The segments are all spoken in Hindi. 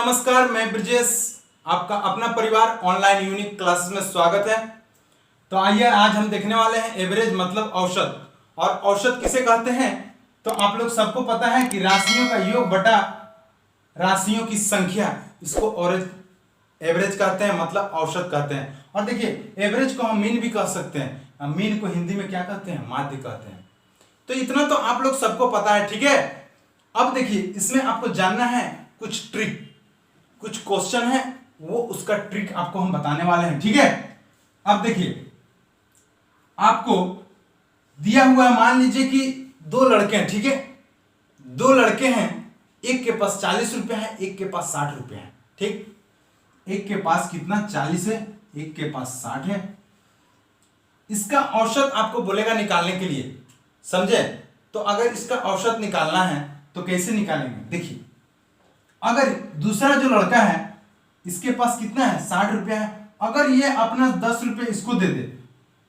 नमस्कार, मैं ब्रजेश, आपका अपना परिवार ऑनलाइन यूनिक क्लासेस में स्वागत है। तो आइए आज हम देखने वाले हैं एवरेज मतलब औसत। और औसत किसे कहते हैं तो आप लोग सबको पता है कि राशियों का योग बटा राशियों की संख्या, इसको एवरेज कहते हैं, मतलब औसत कहते हैं। और देखिए एवरेज को हम मीन भी कह सकते हैं। मीन को हिंदी में क्या कहते हैं? माध्य कहते हैं। तो इतना तो आप लोग सबको पता है, ठीक है। अब देखिए इसमें आपको जानना है कुछ ट्रिक, कुछ क्वेश्चन है, वो उसका ट्रिक आपको हम बताने वाले हैं, ठीक है। अब देखिए आपको दिया हुआ है, मान लीजिए कि दो लड़के हैं, ठीक है। दो लड़के हैं, एक के पास 40 रुपए है, एक के पास 60 रुपए है, ठीक। एक के पास कितना 40 है, एक के पास 60 है। इसका औसत आपको बोलेगा निकालने के लिए, समझे। तो अगर इसका औसत निकालना है तो कैसे निकालेंगे? देखिए अगर दूसरा जो लड़का है इसके पास कितना है 60 रुपया है, अगर ये अपना 10 रुपये इसको दे दे,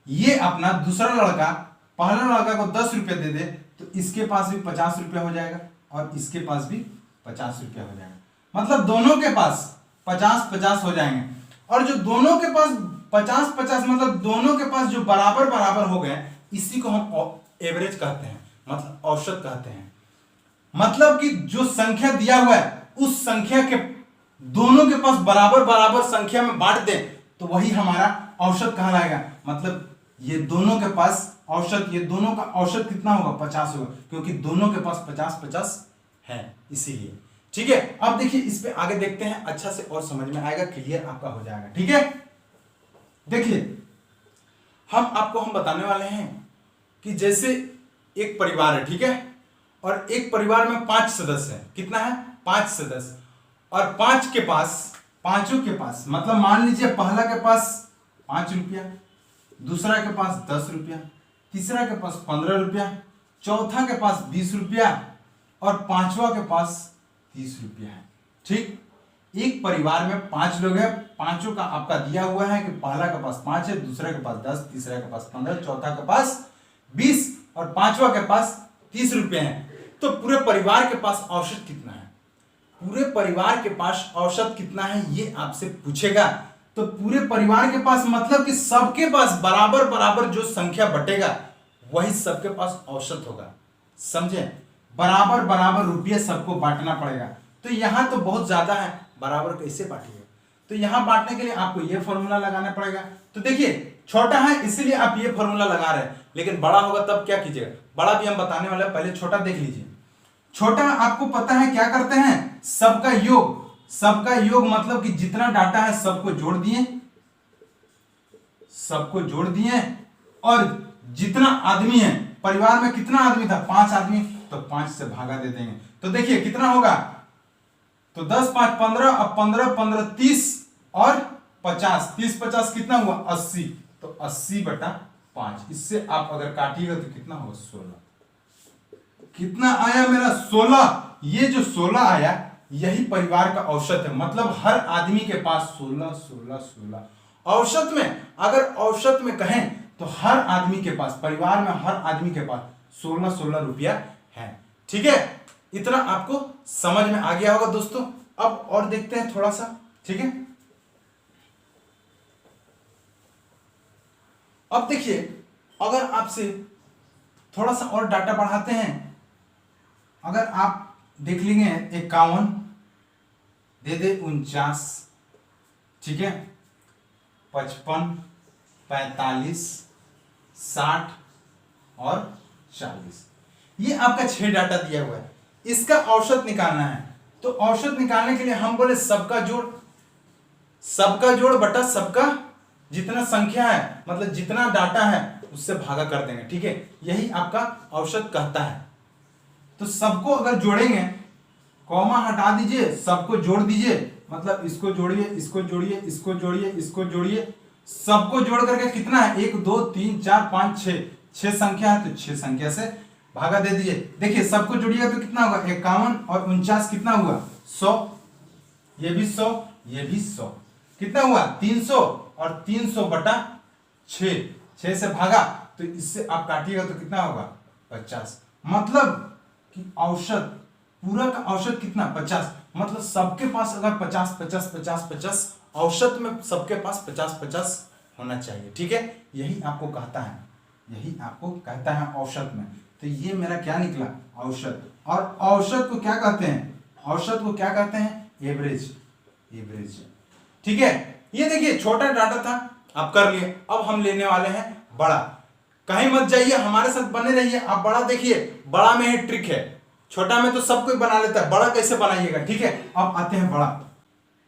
ये अपना दूसरा लड़का पहला लड़का को 10 रुपये दे दे, तो इसके पास भी 50 रुपया हो जाएगा और इसके पास भी 50 रुपया हो जाएगा। मतलब दोनों के पास 50-50 हो जाएंगे। और जो दोनों के पास 50-50 मतलब दोनों के पास जो बराबर बराबर हो गए, इसी को हम एवरेज कहते हैं, मतलब औसत कहते हैं। मतलब कि जो संख्या दिया हुआ है उस संख्या के दोनों के पास बराबर बराबर संख्या में बांट दे तो वही हमारा औसत कहलाएगा। मतलब ये दोनों के पास औसत, ये दोनों का औसत कितना होगा? 50 होगा, क्योंकि दोनों के पास 50-50 है, इसीलिए, ठीक है। अब देखिए इस पे आगे देखते हैं, अच्छा से और समझ में आएगा, क्लियर आपका हो जाएगा, ठीक है। देखिए हम बताने वाले हैं कि जैसे एक परिवार है, ठीक है, और एक परिवार में 5 सदस्य है। कितना है? 5 सदस्य। और पांचों के पास मतलब मान लीजिए पहला के पास 5 रुपया, दूसरा के पास 10 रुपया, तीसरा के पास 15 रुपया, चौथा के पास 20 रुपया और पांचवा के पास 30 रुपया है, ठीक। एक परिवार में 5 लोग हैं, पांचों का आपका दिया हुआ है कि पहला के पास 5 है, दूसरा के पास 10, तीसरा के पास 15, चौथा के पास 20 और पांचवा के पास 30 रुपये हैं। तो पूरे परिवार के पास औसत कितना है? पूरे परिवार के पास औसत कितना है ये आपसे पूछेगा। तो पूरे परिवार के पास मतलब कि सबके पास बराबर बराबर जो संख्या बटेगा वही सबके पास औसत होगा, समझे। बराबर बराबर रुपये सबको बांटना पड़ेगा। तो यहां तो बहुत ज्यादा है, बराबर कैसे बांटिएगा? तो यहां बांटने के लिए आपको ये फॉर्मूला लगाना पड़ेगा। तो देखिए छोटा है इसीलिए आप ये फॉर्मूला लगा रहे हैं, लेकिन बड़ा होगा तब क्या कीजिएगा? बड़ा भी हम बताने वाले हैं, पहले छोटा देख लीजिए। छोटा आपको पता है क्या करते हैं? सबका योग मतलब कि जितना डाटा है सबको जोड़ दिए और जितना आदमी है, परिवार में कितना आदमी था? 5 आदमी, तो 5 से भागा दे देंगे। तो देखिए कितना होगा? तो 10 5 15, अब 15 15 30 और 50, 30-50 कितना हुआ? 80। तो 80/5, इससे आप अगर काटिएगा तो कितना होगा? 16। कितना आया मेरा? 16। ये जो 16 आया यही परिवार का औसत है। मतलब हर आदमी के पास 16 औसत में, अगर औसत में कहें तो हर आदमी के पास, परिवार में हर आदमी के पास 16 रुपया है, ठीक है। इतना आपको समझ में आ गया होगा दोस्तों। अब और देखते हैं थोड़ा सा, ठीक है। अब देखिए अगर आपसे थोड़ा सा और डाटा बढ़ाते हैं, अगर आप देख लेंगे 51 दे दे 49, ठीक है, 55 45 60 और 40, ये आपका 6 डाटा दिया हुआ है। इसका औसत निकालना है। तो औसत निकालने के लिए हम बोले सबका जोड़ बटा सबका जितना संख्या है, मतलब जितना डाटा है उससे भागा कर देंगे, ठीक है। यही आपका औसत कहता है। तो सबको अगर जोड़ेंगे, कॉमा हटा दीजिए, सबको जोड़ दीजिए, मतलब इसको जोड़िए, इसको जोड़िए, इसको जोड़िए, इसको जोड़िए, सबको जोड़ करके कितना है? 1 2 3 4 5 6 संख्या है, तो 6 संख्या से भागा दे दीजिए। देखिए सबको जोड़िएगा तो कितना होगा? 51 और 49 कितना हुआ? 100। ये भी 100, ये भी 100, कितना हुआ? 300 और 300/6, 6 से भागा तो इससे आप काटिएगा तो कितना होगा? 50। मतलब कि औसत, पूरा का औसत कितना? 50। मतलब सबके पास अगर 50-50 औसत में सबके पास 50-50 होना चाहिए। ठीक है, यही आपको कहता है, यही आपको कहता है औसत में। तो ये मेरा क्या निकला, औसत। और औसत को क्या कहते हैं, औसत को क्या कहते हैं, एवरेज, एवरेज। ठीक है, ये देखिए छोटा डाटा था, आप कर लिए। अब हम लेने वाले हैं बड़ा। कहीं मत जाइए, हमारे साथ बने रहिए। आप बड़ा देखिए, बड़ा में ही ट्रिक है। छोटा में तो सब कोई बना लेता है, बड़ा कैसे बनाइएगा। ठीक है, अब आते हैं बड़ा।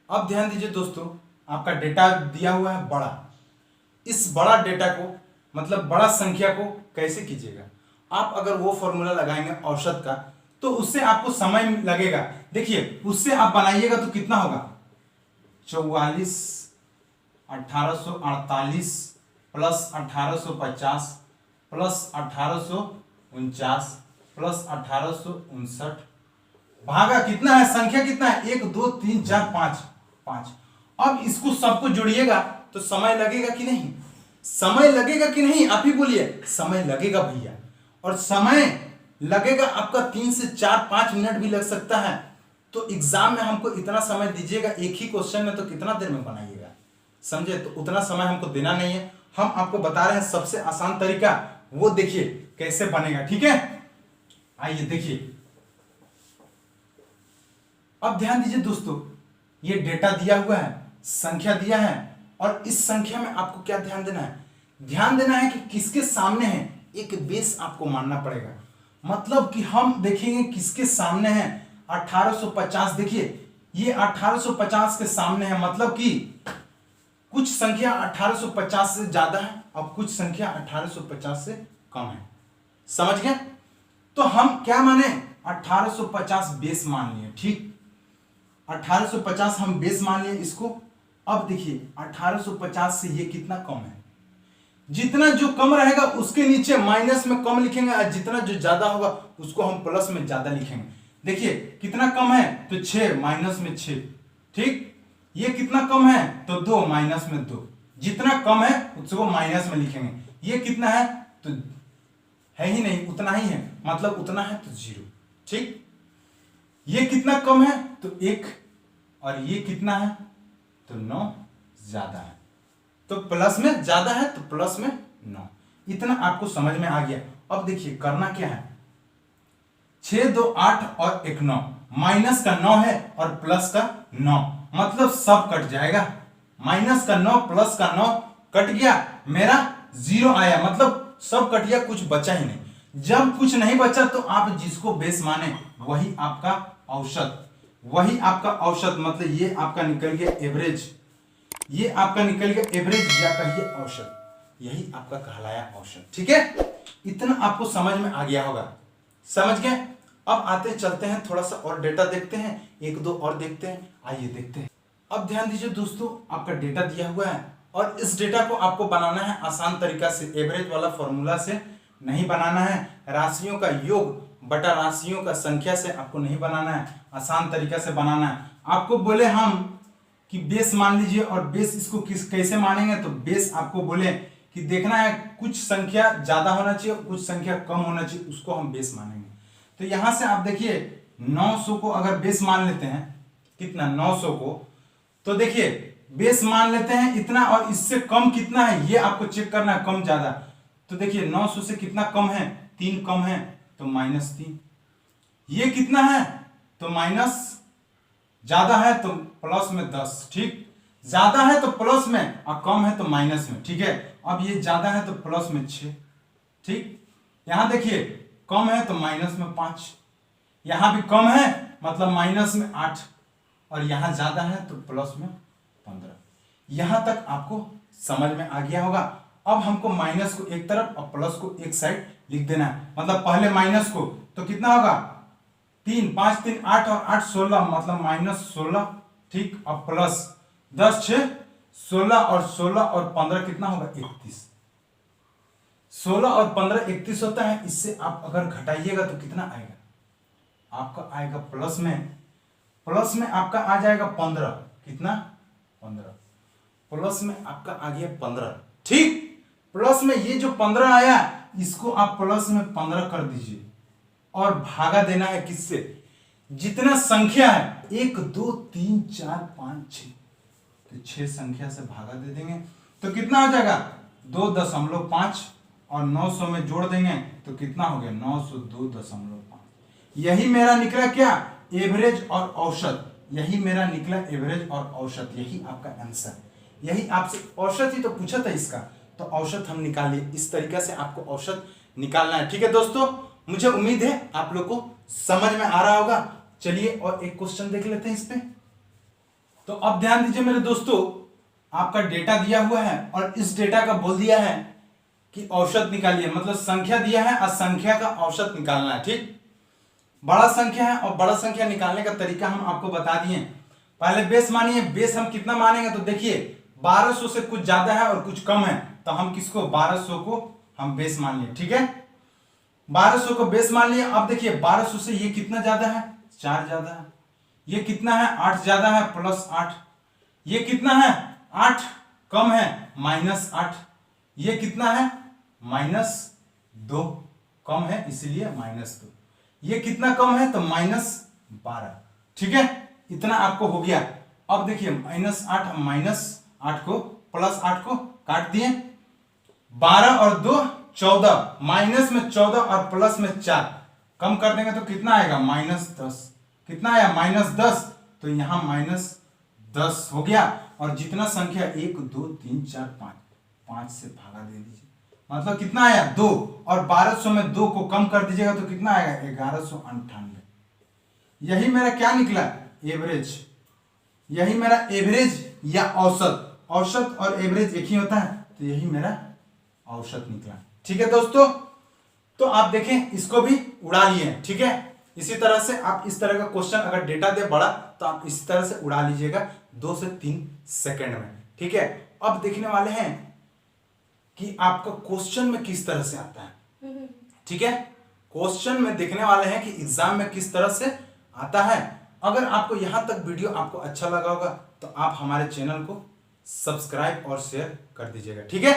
अब ध्यान दीजिए दोस्तों, आपका डेटा दिया हुआ है बड़ा। इस बड़ा डेटा को, मतलब बड़ा संख्या को कैसे कीजिएगा। आप अगर वो फॉर्मूला लगाएंगे औसत का, तो उससे आपको समय लगेगा। देखिए, उससे आप बनाइएगा तो कितना होगा, 44 1848 प्लस 1850 प्लस 1849 प्लस 1859 भागा कितना है, संख्या कितना है, 1 2 3 4 5। अब इसको सबको जोड़िएगा तो समय लगेगा कि नहीं, समय लगेगा कि नहीं, आप ही बोलिए। समय लगेगा भैया, और समय लगेगा आपका 3 से 4-5 मिनट भी लग सकता है। तो एग्जाम में हमको इतना समय दीजिएगा एक ही क्वेश्चन में, तो कितना देर में बनाइएगा, समझे। तो उतना समय हमको देना नहीं है, हम आपको बता रहे हैं सबसे आसान तरीका, वो देखिए कैसे बनेगा। ठीक है, आइए देखिए। अब ध्यान दीजिए दोस्तों, ये डेटा दिया हुआ है, संख्या दिया है, और इस संख्या में आपको क्या ध्यान देना है, ध्यान देना है कि किसके सामने है, एक बेस आपको मानना पड़ेगा। मतलब कि हम देखेंगे किसके सामने है, 1850। देखिए ये 1850 के सामने है, मतलब कि कुछ संख्या 1850 से ज्यादा है और कुछ संख्या 1850 से कम है, समझ गए। तो हम क्या माने, 1850 बेस मान लिए। ठीक, 1850 हम बेस मान लिए इसको। अब देखिए 1850 से ये कितना कम है, जितना जो कम रहेगा उसके नीचे माइनस में कम लिखेंगे, और जितना जो ज्यादा होगा उसको हम प्लस में ज्यादा लिखेंगे। देखिए कितना कम है, तो 6 माइनस में 6। ठीक, ये कितना कम है, तो 2 माइनस में 2। जितना कम है उसको माइनस में लिखेंगे। ये कितना है, तो है ही नहीं, उतना ही है, मतलब उतना है तो 0। ठीक, ये कितना कम है, तो 1, और ये कितना है, तो 9 ज्यादा है, तो प्लस में ज्यादा है तो प्लस में 9। इतना आपको समझ में आ गया। अब देखिए करना क्या है, 6 2 8 और 1 9, माइनस का 9 है और प्लस का 9, मतलब सब कट जाएगा। माइनस का 9 प्लस का 9 कट गया, मेरा 0 आया, मतलब सब कट गया, कुछ बचा ही नहीं। जब कुछ नहीं बचा तो आप जिसको बेस माने वही आपका औसत, वही आपका औसत, मतलब ये आपका निकल गया एवरेज, ये आपका निकल गया एवरेज या कहिए औसत, यही आपका कहलाया औसत। ठीक है, इतना आपको समझ में आ गया होगा, समझ गए। अब आते चलते हैं, थोड़ा सा और डेटा देखते हैं, 1 2 और देखते हैं, आइए देखते हैं। अब ध्यान दीजिए दोस्तों, आपका डेटा दिया हुआ है और इस डेटा को आपको बनाना है आसान तरीका से, एवरेज वाला फॉर्मूला से नहीं बनाना है, राशियों का योग बटा राशियों का संख्या से आपको नहीं बनाना है, आसान तरीका से बनाना है। आपको बोले हम कि बेस मान लीजिए, और बेस इसको कैसे मानेंगे, तो बेस आपको बोले कि देखना है कुछ संख्या ज्यादा होना चाहिए, कुछ संख्या कम होना चाहिए, उसको हम बेस मानेंगे। तो यहां से आप देखिए 900 को अगर बेस मान लेते हैं, कितना 900 को, तो देखिए बेस मान लेते हैं इतना, और इससे कम कितना है ये आपको चेक करना है, कम ज्यादा। तो देखिए 900 से कितना कम है, 3 कम है, तो -3। ये कितना है, तो माइनस, ज्यादा है तो प्लस में 10। ठीक, ज्यादा है तो प्लस में और कम है तो माइनस में। ठीक है, अब ये ज्यादा है तो प्लस में 6। ठीक, यहां देखिए कम है तो माइनस में 5, यहां भी कम है मतलब माइनस में 8, और यहां ज्यादा है तो प्लस में 15। यहां तक आपको समझ में आ गया होगा। अब हमको माइनस को एक तरफ और प्लस को एक साइड लिख देना है, मतलब पहले माइनस को, तो कितना होगा 3 5 3 8 और 8 16, मतलब -16। ठीक, अब प्लस 10 6 16 और 16 और 15 कितना होगा 31। 16 और 15 31 होता है। इससे आप अगर घटाइएगा तो कितना आएगा, आपका आएगा प्लस में आपका आ जाएगा 15। कितना 15, प्लस में आपका आ गया 15। ठीक, प्लस में ये जो 15 आया इसको आप प्लस में 15 कर दीजिए, और भागा देना है किससे, जितना संख्या है 1 2 3 4 5 6, तो 6 संख्या से भागा दे देंगे तो कितना हो जाएगा 2.5 और 900 में जोड़ देंगे तो कितना हो गया 902.5। यही मेरा निकला क्या एवरेज और औसत, यही मेरा निकला एवरेज और औसत, यही आपका आंसर। यही आपसे औसत ही तो पूछा था इसका, तो औसत हम निकालिए। इस तरीके से आपको औसत निकालना है। ठीक है दोस्तों, मुझे उम्मीद है आप लोग को समझ में आ रहा होगा। चलिए और एक क्वेश्चन देख लेते हैं इस पे। तो अब ध्यान दीजिए मेरे दोस्तों, आपका डेटा दिया हुआ है और इस डेटा का बोल दिया है कि औसत निकालिए, मतलब संख्या दिया है और संख्या का औसत निकालना है। ठीक, बड़ा संख्या है और बड़ा संख्या निकालने का तरीका हम आपको बता दिए। पहले बेस मानिए, बेस हम कितना मानेंगे तो देखिए 1200 से कुछ ज्यादा है और कुछ कम है, तो हम किसको 1200 को हम बेस मान लिए। ठीक है, 1200 को बेस मान लिया। अब देखिए 1200 से ये कितना ज्यादा है 4 ज्यादा है, ये कितना है 8 ज्यादा है +8, ये कितना है 8 कम है -8, ये कितना है -2 कम है इसलिए -2, ये कितना कम है तो -12। ठीक है, इतना आपको हो गया। अब देखिए -8 को +8 को काट दिए, 12 और 2 14, माइनस में 14 और प्लस में 4 कम कर देंगे तो कितना आएगा -10, कितना आया -10, तो यहां -10 हो गया। और जितना संख्या 1 2 3 4 5 से भागा दे दीजिए, मतलब कितना आया 2, और 1200 में 2 को कम कर दीजिएगा तो कितना आएगा 1198। यही मेरा क्या निकला एवरेज, यही मेरा एवरेज या औसत, औसत और एवरेज एक ही होता है, तो यही मेरा औसत निकला। ठीक है दोस्तों, तो आप देखें इसको भी उड़ा लिए। ठीक है, इसी तरह से आप इस तरह का क्वेश्चन अगर डेटा दे बड़ा तो आप इसी तरह से उड़ा लीजिएगा 2 से 3 सेकंड में। ठीक है, अब देखने वाले हैं कि आपका क्वेश्चन में किस तरह से आता है। ठीक है, क्वेश्चन में देखने वाले हैं कि एग्जाम में किस तरह से आता है। अगर आपको यहां तक वीडियो आपको अच्छा लगा होगा तो आप हमारे चैनल को सब्सक्राइब और शेयर कर दीजिएगा। ठीक है,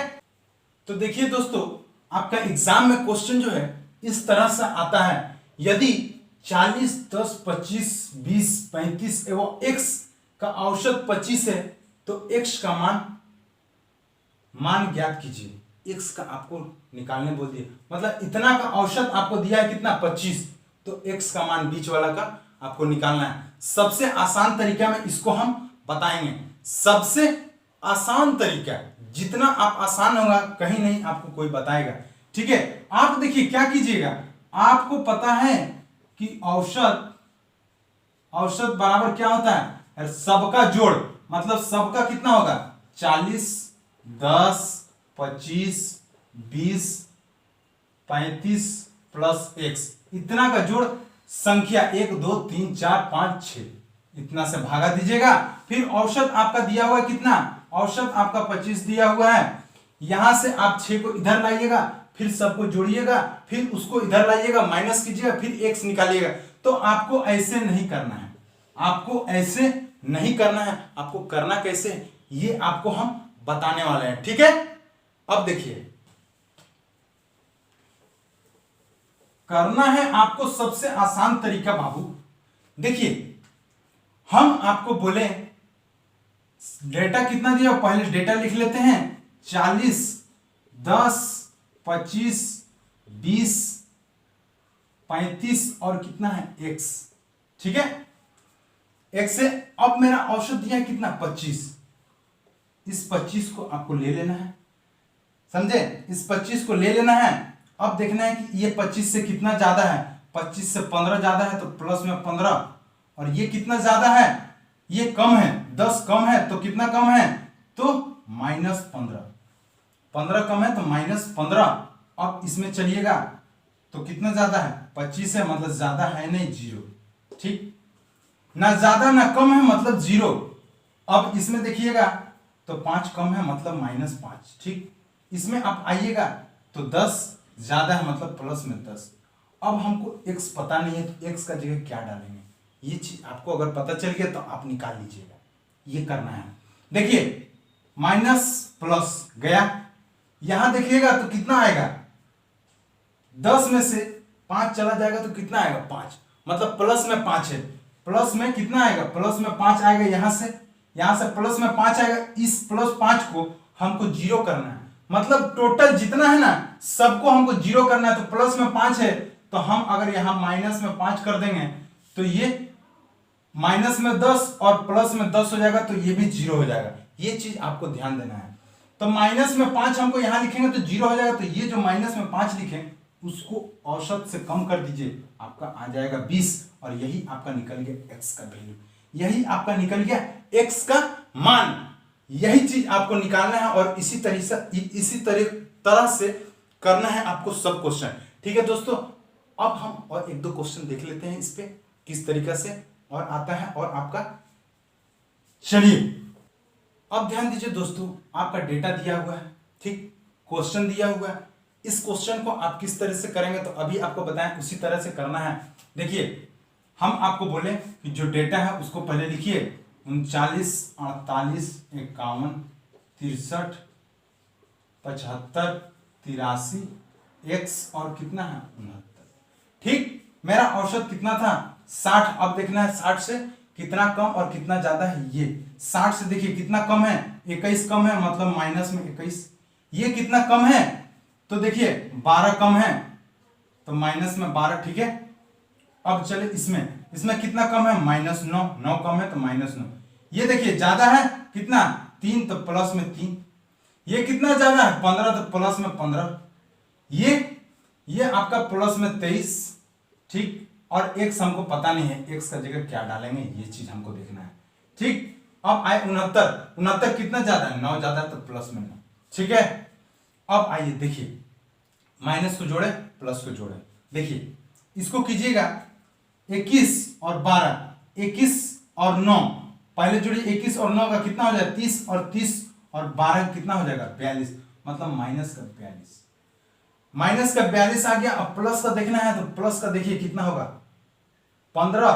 तो देखिए दोस्तों, आपका एग्जाम में क्वेश्चन जो है इस तरह से आता है। यदि 40 10 25 20 35 एवं x का औसत 25 है तो x का मान ज्ञात कीजिए। x का आपको निकालने बोल दिया, मतलब इतना का औसत आपको दिया है कितना 25, तो x का मान बीच वाला का आपको निकालना है। सबसे आसान तरीका में इसको हम बताएंगे, सबसे आसान तरीका, जितना आप आसान होगा कहीं नहीं आपको कोई बताएगा। ठीक है, आप देखिए क्या कीजिएगा, आपको पता है कि औसत बराबर क्या होता है सबका जोड़, मतलब सबका कितना होगा 40 10 25 20 35 प्लस x, इतना का जोड़ संख्या 1 2 3 4 5 6 इतना से भागा दीजिएगा। फिर औसत आपका दिया हुआ है कितना, औसत आपका 25 दिया हुआ है, यहां से आप 6 को इधर लाइएगा, फिर सबको जोड़िएगा, फिर उसको इधर लाइएगा माइनस कीजिएगा, फिर x निकालिएगा। तो आपको ऐसे नहीं करना है, आपको ऐसे नहीं करना है, आपको करना कैसे ये आपको हम बताने वाले हैं। ठीक है, अब देखिए करना है आपको सबसे आसान तरीका बाबू। देखिए हम आपको बोले डेटा कितना दिया, पहले डेटा लिख लेते हैं 40 10 25 20 35 और कितना है x। ठीक है, x से अब मेरा औसत दिया है कितना 25, इस 25 को आपको ले लेना है, समझे, इस 25 को ले लेना है। अब देखना है कि ये 25 से कितना ज्यादा है, 25 से 15 ज्यादा है तो प्लस में 15, और ये कितना ज्यादा है ये कम है 10 कम है तो कितना कम है तो -15, 15 कम है तो -15। अब इसमें चलिएगा तो कितना ज्यादा है 25 है, मतलब ज्यादा है नहीं 0। ठीक, ना ज्यादा ना कम है मतलब 0। अब इसमें देखिएगा तो 5 कम है मतलब -5। ठीक, इसमें आप आइएगा तो 10 ज्यादा है मतलब प्लस में 10। अब हमको x पता नहीं है तो x का जगह क्या डालेंगे, ये चीज आपको अगर पता चल गया तो आप निकाल लीजिएगा, ये करना है। देखिए माइनस प्लस गया, यहां देखिएगा तो कितना आएगा 10 में से 5 चला जाएगा तो कितना आएगा 5, मतलब प्लस में 5 है, प्लस में कितना आएगा, प्लस में 5 आएगा, यहां से प्लस में 5 आएगा, इस प्लस 5 को हमको जीरो करना है, मतलब टोटल जितना है ना सबको हमको जीरो करना है। तो प्लस में 5 है तो हम अगर यहां माइनस में 5 कर देंगे तो ये माइनस में 10 और प्लस में 10 हो जाएगा, तो ये भी जीरो हो जाएगा। ये चीज आपको ध्यान देना है। तो माइनस में 5 हमको यहां लिखेंगे तो जीरो हो जाएगा, तो ये जो माइनस में 5 लिखे उसको औसत से कम कर दीजिए, आपका आ जाएगा 20, और यही आपका निकल गया x का वैल्यू, यही आपका निकल गया x का मान। यही चीज आपको निकालना है और इसी तरह से करना है आपको सब क्वेश्चन। ठीक है दोस्तों, अब हम और एक दो क्वेश्चन देख लेते हैं इस पे किस तरीका से और आता है और आपका। चलिए अब ध्यान दीजिए दोस्तों, आपका डेटा दिया हुआ है, ठीक, क्वेश्चन दिया हुआ है, इस क्वेश्चन को आप किस तरह से करेंगे तो अभी आपको बताएं उसी तरह से करना है। देखिए हम आपको बोले कि जो डेटा है उसको पहले लिखिए 39, 48, 51, 63, 75, 83, x और कितना है 69। ठीक, मेरा औसत कितना था 60। अब देखना है 60 से कितना कम और कितना ज्यादा है। ये 60 से देखिए कितना कम है, 21 कम है, मतलब माइनस में 21। ये कितना कम है तो देखिए 12 कम है तो माइनस में 12। ठीक है, अब चले इसमें कितना कम है -9, 9 कम है तो -9। ये देखिए ज्यादा है कितना 3 तो प्लस में 3। ये कितना ज्यादा है 15 तो प्लस में 15। ये आपका प्लस में 23। ठीक, और x हमको पता नहीं है, x का जगह क्या डालेंगे ये चीज हमको देखना है। ठीक, अब आए 69 कितना ज्यादा है 9 ज्यादा है तो प्लस में 9। ठीक है, अब आइए देखिए माइनस को जोड़े प्लस को जोड़े, देखिए इसको कीजिएगा 21 और 12, 21 और 9 पहले जोड़िए, 21 और 9 का कितना हो जाएगा 30 और 30 और 12 कितना हो जाएगा 42, मतलब माइनस का 42 आ गया। अब प्लस का देखना है तो प्लस का देखिए कितना होगा 15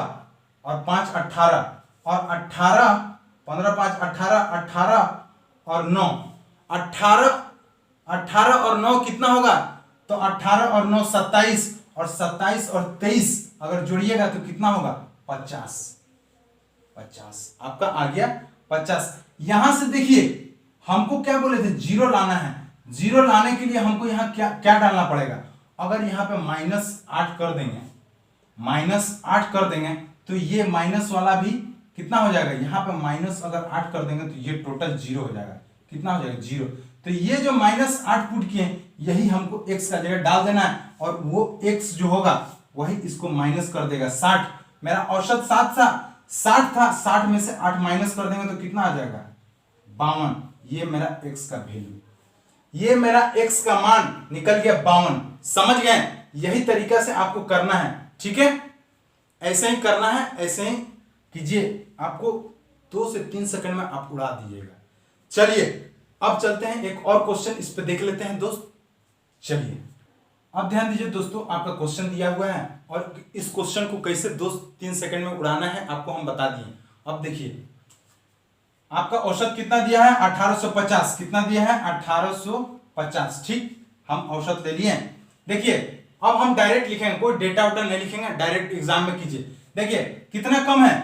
और 5 18 और 18, 15 5 18, 18 और 9 18 और 9 कितना होगा तो 18 और 9 27 और 27 और 23 अगर जोड़िएगा तो कितना होगा 50 आपका आ गया 50। यहां से देखिए हमको क्या बोले थे जीरो लाना है, जीरो लाने के लिए हमको यहां क्या डालना पड़ेगा। अगर यहां पे -8 कर देंगे, -8 कर देंगे तो ये माइनस वाला भी कितना हो जाएगा, यहां पे माइनस अगर 8 कर देंगे तो ये टोटल जीरो हो जाएगा। कितना हो जाएगा जीरो। तो ये जो -8 पुट किए यही हमको x का जगह डाल देना है और वो x जो होगा वही इसको माइनस कर देगा 60। मेरा औसत 60 था, 60 में से 8 माइनस कर देंगे तो कितना आ जाएगा 52। ये मेरा x का वैल्यू, ये मेरा x का मान निकल गया 52। समझ गए, यही तरीका से आपको करना है। ठीक है, ऐसे ही करना है, ऐसे ही कीजिए, आपको 2 से 3 सेकंड में आप उड़ा दीजिएगा। चलिए अब चलते हैं एक और क्वेश्चन इस पे देख लेते हैं दोस्त। चलिए अब ध्यान दीजिए दोस्तों, आपका क्वेश्चन दिया हुआ है और इस क्वेश्चन को कैसे 2-3 सेकंड में उड़ाना है आपको हम बता दिए। अब देखिए आपका औसत कितना दिया है 1850, कितना दिया है 1850। ठीक, हम औसत ले लिए। देखिए अब हम डायरेक्ट लिखेंगे, कोई डेटा वोटा नहीं लिखेंगे, डायरेक्ट एग्जाम में कीजिए। देखिए कितना कम है,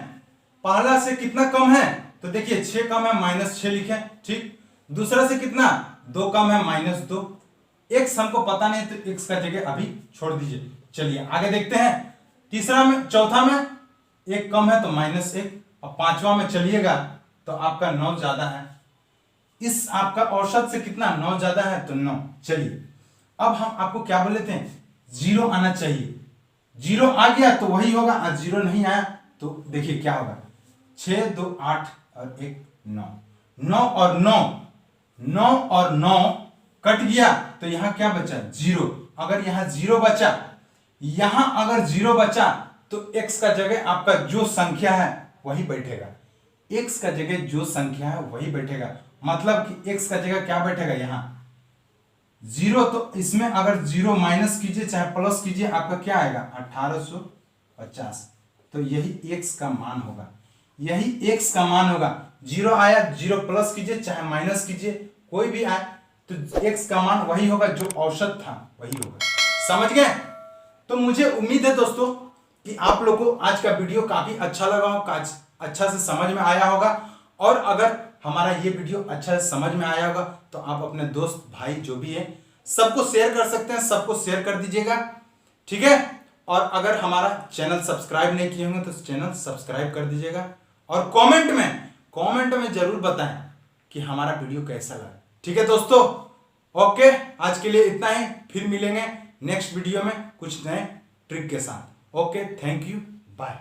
पहला से कितना कम है तो देखिए 6 कम है -6 लिखे। ठीक, दूसरा से कितना 2 कम है -2। x हमको पता नहीं तो x का जगह अभी छोड़ दीजिए। चलिए आगे देखते हैं, तीसरा में चौथा में 1 कम है तो -1 और पांचवा में चलिएगा तो आपका 9 ज्यादा है। इस आपका औसत से कितना 9 ज्यादा है तो 9। चलिए अब हम आपको क्या बोले थे, जीरो आना चाहिए। जीरो आ गया तो वही होगा, और जीरो नहीं आया तो देखिए क्या होगा 6 2 8 और 1 9, 9 और 9, 9 और 9 कट गया तो यहां क्या बचा जीरो। अगर यहां जीरो बचा, यहां अगर जीरो बचा तो x का जगह आपका जो संख्या है वही बैठेगा, x का जगह जो संख्या है वही बैठेगा। मतलब कि x का जगह क्या बैठेगा यहां जीरो। तो इसमें अगर जीरो माइनस कीजिए चाहे प्लस कीजिए आपका क्या आएगा 1850। तो यही x का मान होगा, यही x का मान होगा। जीरो आया, जीरो प्लस कीजिए चाहे माइनस कीजिए, कोई भी आए तो x का मान वही होगा, जो औसत था वही होगा। समझ गए। तो मुझे उम्मीद है दोस्तों कि आप लोगों को आज का वीडियो काफी अच्छा लगा हो, अच्छा से समझ में आया होगा। और अगर हमारा ये वीडियो अच्छा से समझ में आया होगा तो आप अपने दोस्त भाई जो भी है सबको शेयर कर सकते हैं, सबको शेयर कर दीजिएगा, ठीक है। और अगर हमारा चैनल सब्सक्राइब नहीं किए होंगे तो चैनल सब्सक्राइब कर दीजिएगा। और कमेंट में जरूर बताएं कि हमारा वीडियो कैसा लगा, ठीक है दोस्तों। ओके, आज के लिए इतना ही, फिर मिलेंगे नेक्स्ट वीडियो में कुछ नए ट्रिक के साथ। Okay, thank you, bye.